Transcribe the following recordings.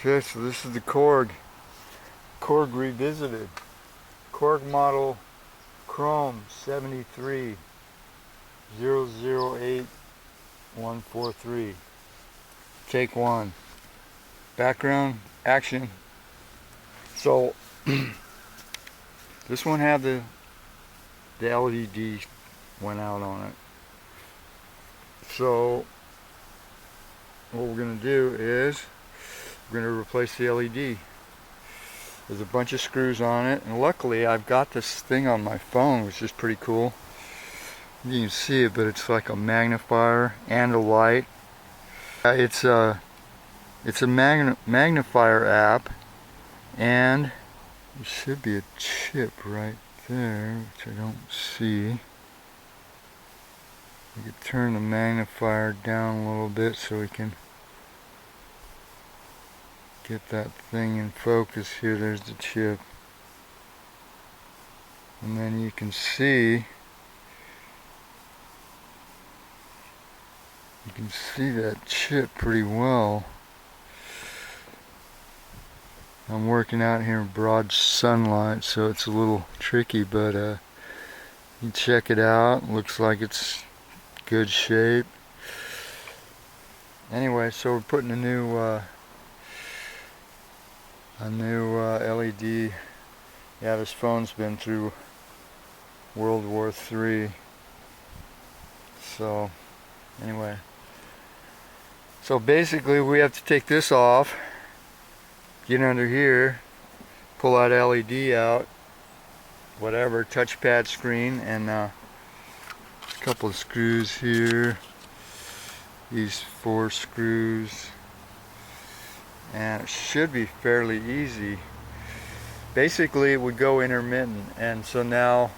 Okay, so this is the Korg Revisited. Korg model Chrome 73008-143. Take one. Background, action. So, this one had the LED went out on it. So, what we're going to do is we're going to replace the LED. There's a bunch of screws on it, and luckily I've got this thing on my phone, which is pretty cool. You can see it, but it's like a magnifier and a light. It's a magnifier app, and there should be a chip right there, which I don't see. We could turn the magnifier down a little bit so we can get that thing in focus here. There's the chip. And then you can see that chip pretty well. I'm working out here in broad sunlight, so it's a little tricky, but you check it out. Looks like it's good shape. Anyway, so we're putting a new LED. Yeah, this phone's been through World War III. So anyway, so basically we have to take this off, get under here, pull that LED out, whatever, touchpad screen, and a couple of screws here, these 4 screws, and it should be fairly easy. Basically it would go intermittent, and so now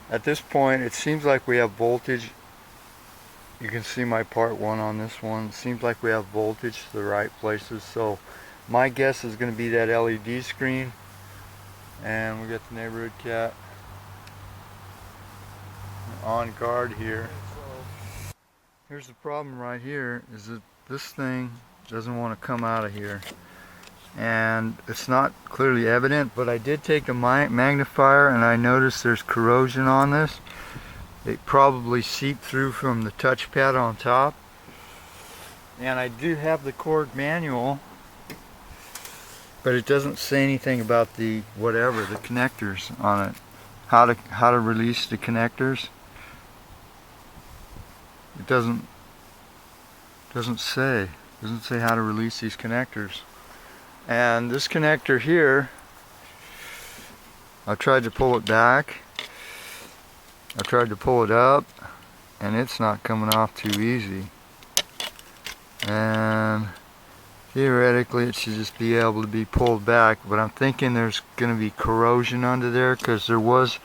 at this point it seems like we have voltage. You can see my part 1 on this one. It seems like we have voltage to the right places, so my guess is going to be that LED screen. And we got the neighborhood cat on guard here. Here's the problem right here, is that this thing doesn't want to come out of here, and it's not clearly evident, but I did take a magnifier and I noticed there's corrosion on this. It probably seeped through from the touchpad on top, and I do have the Korg manual, but it doesn't say anything about the the connectors on it, how to release the connectors. It doesn't say how to release these connectors. And this connector here, I tried to pull it back, I tried to pull it up, and it's not coming off too easy. And theoretically it should just be able to be pulled back, but I'm thinking there's going to be corrosion under there, because there was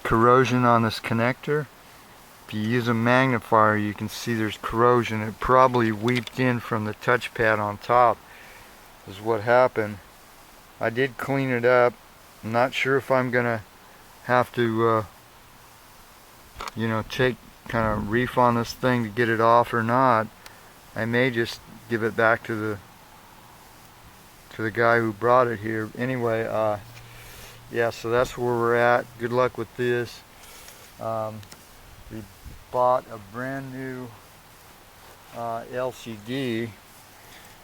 corrosion on this connector. If you use a magnifier, you can see there's corrosion. It probably weeped in from the touchpad on top is what happened. I did clean it up. I'm not sure if I'm gonna have to take kind of reef on this thing to get it off or not. I may just give it back to the guy who brought it here. Anyway, yeah, so that's where we're at. Good luck with this. We bought a brand new LCD,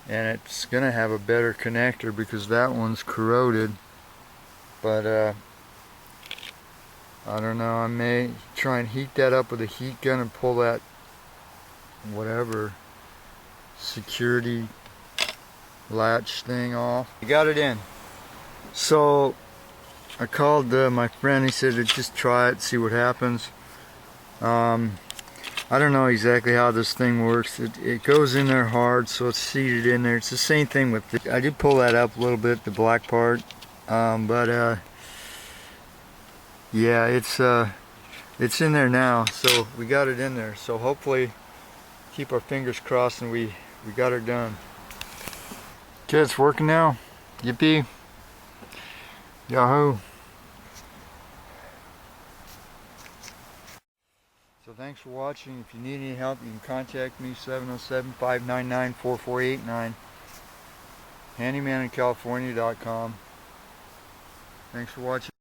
and it's gonna have a better connector because that one's corroded, but I don't know, I may try and heat that up with a heat gun and pull that whatever security latch thing off. I got it in. So I called my friend. He said to just try it, see what happens. I don't know exactly how this thing works. It goes in there hard, so it's seated in there. It's the same thing with it. I did pull that up a little bit, the black part, but yeah, it's in there now. So we got it in there. So hopefully, keep our fingers crossed, and we got her done. Okay, it's working now. Yippee! Yahoo! So thanks for watching. If you need any help, you can contact me, 707-599-4489. handymanincalifornia.com. Thanks for watching.